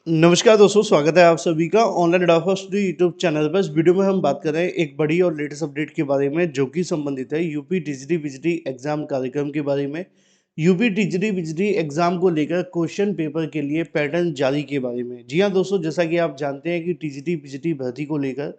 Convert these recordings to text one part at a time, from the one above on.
नमस्कार दोस्तों, स्वागत है आप सभी का ऑनलाइन एडोफा स्टडी यूट्यूब चैनल पर। इस वीडियो में हम बात कर रहे हैं एक बड़ी और लेटेस्ट अपडेट के बारे में जो कि संबंधित है यूपी टीजीटी विजिटी एग्जाम कार्यक्रम के बारे में। यूपी टीजीटी विजिटी एग्जाम को लेकर क्वेश्चन पेपर के लिए पैटर्न जारी के बारे में। जी हाँ दोस्तों, जैसा कि आप जानते हैं कि टीजीटी विजिटी भर्ती को लेकर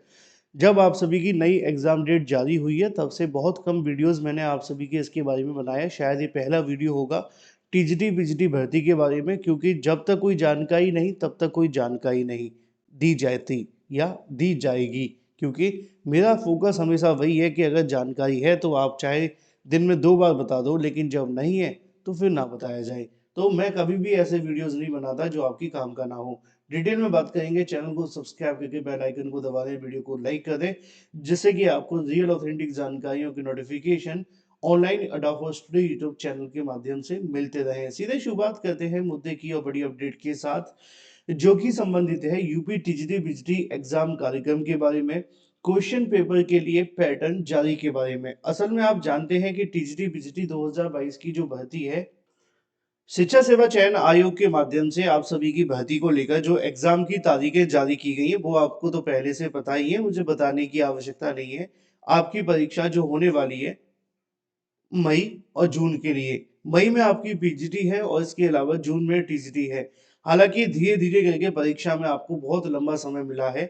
जब आप सभी की नई एग्जाम डेट जारी हुई है तब से बहुत कम वीडियोस मैंने आप सभी के इसके बारे में बनाया। शायद ये पहला वीडियो होगा टीजीटी पीजीटी भर्ती के बारे में, क्योंकि जब तक कोई जानकारी नहीं तब तक कोई जानकारी नहीं दी जाती या दी जाएगी। क्योंकि मेरा फोकस हमेशा वही है कि अगर जानकारी है तो आप चाहे दिन में 2 बार बता दो, लेकिन जब नहीं है तो फिर ना बताया जाए। तो मैं कभी भी ऐसे वीडियोस नहीं बनाता जो आपकी काम का ना हो। डिटेल में बात करेंगे, चैनल को सब्सक्राइब करके बेल आइकन को दबा दें, वीडियो को लाइक कर दें, जिससे कि आपको रियल ऑथेंटिक जानकारियों की नोटिफिकेशन ऑनलाइन अडोफा स्टडी यूट्यूब चैनल के माध्यम से मिलते रहे। सीधे शुरुआत करते हैं मुद्दे की और बड़ी अपडेट के साथ, जो कि संबंधित है यूपी टीजीटी बिजली एग्जाम कार्यक्रम के बारे में। क्वेश्चन पेपर के लिए पैटर्न जारी के बारे में। असल में आप जानते हैं कि टीजीटी बिजली 2022 की जो भर्ती है, शिक्षा सेवा चयन आयोग के माध्यम से आप सभी की भर्ती को लेकर जो एग्जाम की तारीखें जारी की गई है वो आपको तो पहले से पता ही है, मुझे बताने की आवश्यकता नहीं है। आपकी परीक्षा जो होने वाली है मई और जून के लिए, मई में आपकी पीजीटी है और इसके अलावा जून में टीजीटी है। हालांकि धीरे धीरे करके परीक्षा में आपको बहुत लंबा समय मिला है,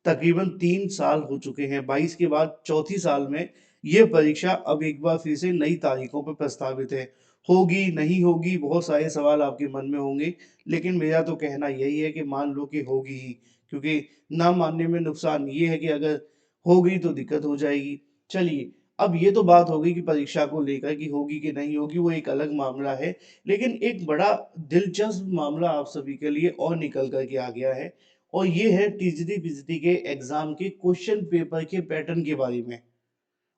तकरीबन 3 साल हो चुके हैं। 22 के बाद चौथी साल में ये परीक्षा अब एक बार फिर से नई तारीखों पर प्रस्तावित है। होगी नहीं होगी, बहुत सारे सवाल आपके मन में होंगे, लेकिन मेरा तो कहना यही है कि मान लो कि होगी ही। क्योंकि ना मानने में नुकसान ये है कि अगर हो गई तो दिक्कत हो जाएगी। चलिए, अब ये तो बात हो गई कि परीक्षा को लेकर कि होगी कि नहीं होगी, वो एक अलग मामला है। लेकिन एक बड़ा दिलचस्प मामला आप सभी के लिए और निकल करके आ गया है, और ये है टीजीटी पीजीटी के एग्जाम के क्वेश्चन पेपर के पैटर्न के बारे में।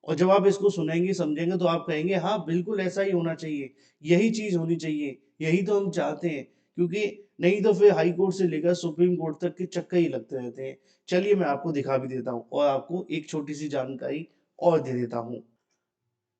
और जब आप इसको सुनेंगे समझेंगे तो आप कहेंगे हाँ बिल्कुल ऐसा ही होना चाहिए, यही चीज होनी चाहिए, यही तो हम चाहते हैं। क्योंकि नहीं तो फिर हाई कोर्ट से लेकर सुप्रीम कोर्ट तक के चक्कर ही लगते रहते हैं। चलिए मैं आपको दिखा भी देता हूँ और आपको एक छोटी सी जानकारी और दे देता हूँ।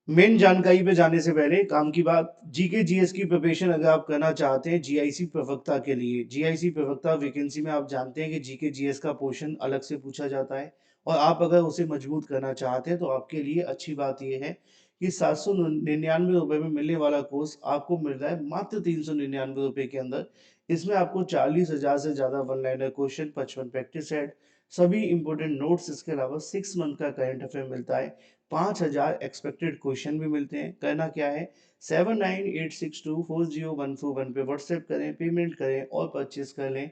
मेन जानकारी पे जाने से पहले काम की बात, जीके जीएस की प्रिपरेशन अगर आप करना चाहते हैं जीआईसी प्रवक्ता के लिए, जीआईसी प्रवक्ता वैकेंसी में आप जानते हैं कि जीके जीएस का पोर्शन अलग से पूछा जाता है। और आप अगर उसे मजबूत करना चाहते हैं तो आपके लिए अच्छी बात यह है कि 799 रुपये में मिलने वाला कोर्स आपको मिल रहा है मात्र 399 रुपये के अंदर। इसमें आपको 40,000 से ज्यादा one liner question, 55 practice set, सभी इंपोर्टेंट नोट्स, इसके अलावा 6 मंथ का करंट अफेयर मिलता है, 5,000 एक्सपेक्टेड क्वेश्चन भी मिलते हैं। करना क्या है, 7986240141 पे व्हाट्सएप करें, पेमेंट करें और परचेज कर लें।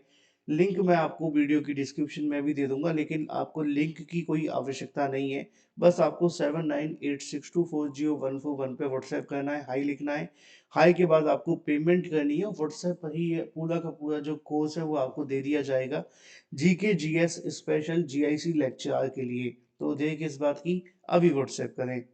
लिंक मैं आपको वीडियो की डिस्क्रिप्शन में भी दे दूंगा, लेकिन आपको लिंक की कोई आवश्यकता नहीं है। बस आपको 7986240141 पे व्हाट्सएप करना है, हाई लिखना है। हाई के बाद आपको पेमेंट करनी है, व्हाट्सएप पर ही ये पूरा का पूरा जो कोर्स है वो आपको दे दिया जाएगा, GK GS special GIC lecture के लिए। तो देर किस बात की, अभी व्हाट्सएप करें।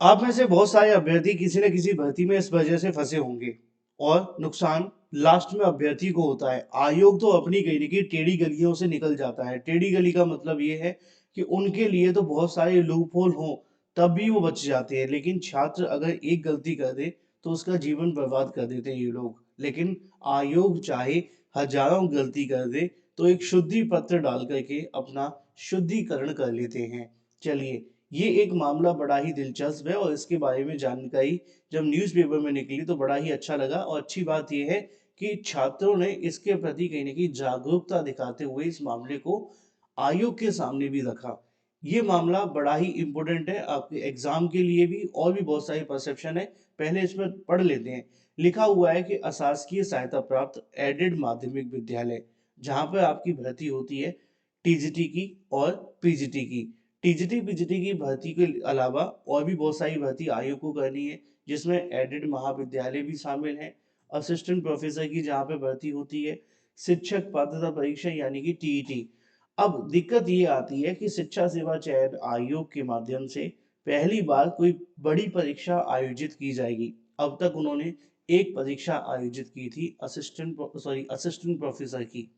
आप में से बहुत सारे अभ्यर्थी किसी न किसी भर्ती में इस वजह से फंसे होंगे, और नुकसान लास्ट में अभ्यर्थी को होता है। आयोग तो अपनी कहीं न कहीं टेढ़ी गलियों से निकल जाता है। टेढ़ी गली का मतलब ये है कि उनके लिए तो बहुत सारे लूप होल हों तब भी वो बच जाते हैं, लेकिन छात्र अगर एक गलती कर दे तो उसका जीवन बर्बाद कर देते हैं ये लोग। लेकिन आयोग चाहे हजारों गलती कर दे तो एक शुद्धि पत्र डाल करके अपना शुद्धिकरण कर लेते हैं। चलिए, ये एक मामला बड़ा ही दिलचस्प है और इसके बारे में जानकारी जब न्यूज़पेपर में निकली तो बड़ा ही अच्छा लगा। और अच्छी बात यह है कि छात्रों ने इसके प्रति कहीं न कहीं जागरूकता दिखाते हुए इस मामले को आयोग के सामने भी रखा। ये मामला बड़ा ही इम्पोर्टेंट है आपके एग्जाम के लिए भी, और भी बहुत सारी परसेप्शन है। पहले इसमें पढ़ लेते हैं। लिखा हुआ है कि अशासकीय सहायता प्राप्त एडेड माध्यमिक विद्यालय, जहाँ पर आपकी भर्ती होती है टीजीटी की और पीजीटी की। टीजीटी पीजीटी की भर्ती के अलावा और भी बहुत सारी भर्ती आयोग को करनी है, जिसमें एडेड महाविद्यालय भी शामिल है, असिस्टेंट प्रोफेसर की जहाँ पे भर्ती होती है, शिक्षक पात्रता परीक्षा यानी कि टीईटी। अब दिक्कत ये आती है कि शिक्षा सेवा चयन आयोग के माध्यम से पहली बार कोई बड़ी परीक्षा आयोजित की जाएगी। अब तक उन्होंने एक परीक्षा आयोजित की थी असिस्टेंट प्रोफेसर की।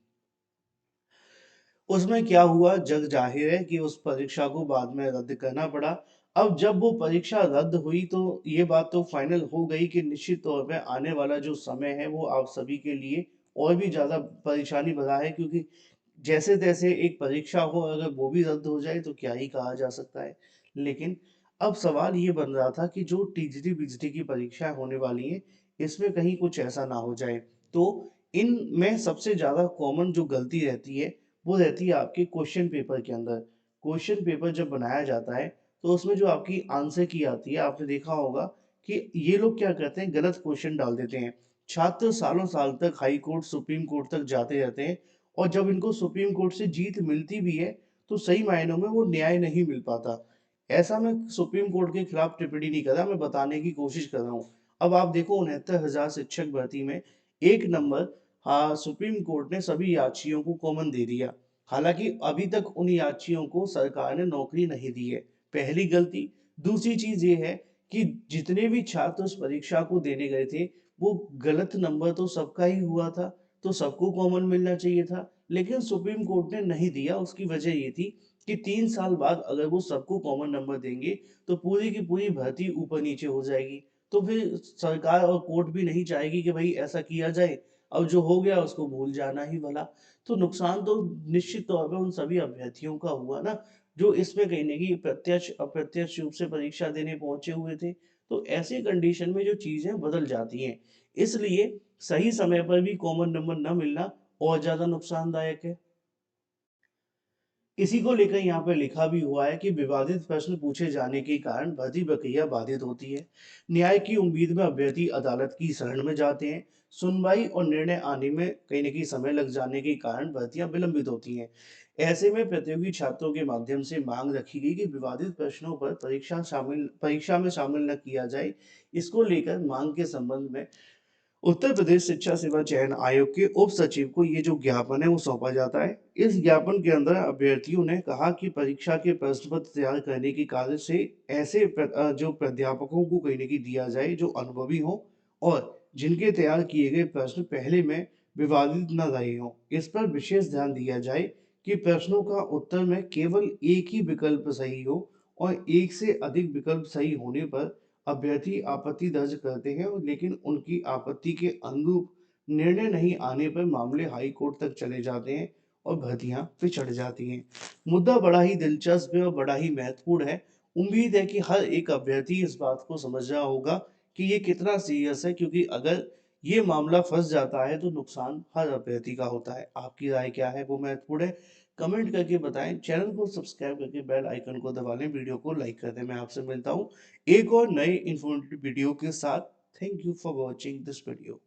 उसमें क्या हुआ, जग जाहिर है कि उस परीक्षा को बाद में रद्द करना पड़ा। अब जब वो परीक्षा रद्द हुई तो ये बात तो फाइनल हो गई कि निश्चित तौर पे आने वाला जो समय है वो आप सभी के लिए और भी ज़्यादा परेशानी भरा है, क्योंकि जैसे-तैसे एक परीक्षा हो अगर वो भी रद्द हो जाए तो क्या ही कहा जा सकता है। लेकिन अब सवाल ये बन रहा था कि जो टीजीटी-बीजीटी की परीक्षाएँ होने वाली हैं, इसमें कहीं कुछ ऐसा ना हो जाए। तो इनमें सबसे ज़्यादा कॉमन जो गलती रहती है, वो रहती है आपके क्वेश्चन पेपर के अंदर। क्वेश्चन पेपर जब बनाया जाता है, तो उसमें जो आपकी आंसर की आती है, आपने देखा होगा कि ये लोग क्या करते हैं, गलत क्वेश्चन डाल देते हैं। छात्र सालों-साल तक हाई कोर्ट, सुप्रीम कोर्ट तक जाते रहते हैं और जब इनको सुप्रीम कोर्ट से जीत मिलती भी है, तो सही मायनों में वो न्याय नहीं मिल पाता। ऐसा मैं सुप्रीम कोर्ट के खिलाफ टिप्पणी नहीं कर रहा, मैं बताने की कोशिश कर रहा हूँ। अब आप देखो 69,000 शिक्षक भर्ती में 1 नंबर सुप्रीम कोर्ट ने सभी याचियों को कॉमन दे दिया। हालाँकि अभी तक उन याचियों को सरकार ने नौकरी नहीं दी है। पहली गलती। दूसरी चीज़ ये है कि जितने भी छात्र उस परीक्षा को देने गए थे, वो गलत नंबर तो सबका ही हुआ था, तो सबको कॉमन मिलना चाहिए था। लेकिन सुप्रीम कोर्ट ने नहीं दिया, उसकी वजह ये थी कि 3 साल बाद अगर वो सबको कॉमन नंबर देंगे, तो पूरी की पूरी भर्ती ऊपर-नीचे हो जाएगी। तो फिर सरकार और कोर्ट भी नहीं चाहेगी कि भई ऐसा किया जाए, अब जो हो गया उसको भूल जाना ही भला। तो नुकसान तो निश्चित तौर पे उन सभी अभ्यर्थियों का हुआ ना, जो इसमें कहीं न कहीं प्रत्यक्ष रूप से परीक्षा देने पहुँचे हुए थे। तो ऐसी कंडीशन में जो चीज़ें बदल जाती हैं। इसलिए सही समय पर भी कॉमन नंबर ना मिलना और ज़्यादा नुकसानदायक है। इसी को लेकर यहाँ पे लिखा भी हुआ है कि विवादित प्रश्न पूछे जाने के कारण भर्ती प्रक्रिया बाधित होती है। न्याय की उम्मीद में अभ्यर्थी अदालत की शरण में जाते हैं। सुनवाई और निर्णय आने में कहीं न कहीं समय लग जाने के कारण भर्तियां विलंबित होती हैं। ऐसे में प्रतियोगी छात्रों के माध्यम से मांग रखी गई कि विवादित प्रश्नों पर परीक्षा में शामिल न किया जाए। इसको लेकर मांग के संबंध में उत्तर प्रदेश शिक्षा सेवा चयन आयोग के उप सचिव को ये जो ज्ञापन है वो सौंपा जाता है। इस ज्ञापन के अंदर अभ्यर्थियों ने कहा कि परीक्षा के प्रश्न पत्र तैयार करने के कार्य से ऐसे जो प्राध्यापकों को कहीं न कहीं दिया जाए जो अनुभवी हों और जिनके तैयार किए गए प्रश्न पहले में विवादित न रहे हों। इस पर विशेष ध्यान दिया जाए कि प्रश्नों का उत्तर में केवल एक ही विकल्प सही हो और एक से अधिक विकल्प सही होने पर अभ्यर्थी आपत्ति दर्ज करते हैं, और लेकिन उनकी आपत्ति के अनुरूप निर्णय नहीं आने पर मामले हाई कोर्ट तक चले जाते हैं और भर्तियां पिछड़ जाती हैं। मुद्दा बड़ा ही दिलचस्प है और बड़ा ही महत्वपूर्ण है। उम्मीद है कि हर एक अभ्यर्थी इस बात को समझ रहा होगा कि ये कितना सीरियस है, क्योंकि अगर ये मामला फंस जाता है तो नुकसान हर अभ्यर्थी का होता है। आपकी राय क्या है वो महत्वपूर्ण है। कमेंट करके बताएं, चैनल को सब्सक्राइब करके बेल आइकन को दबा लें, वीडियो को लाइक कर दें। मैं आपसे मिलता हूँ एक और नए इन्फॉर्मेटिव वीडियो के साथ। Thank you for watching this video.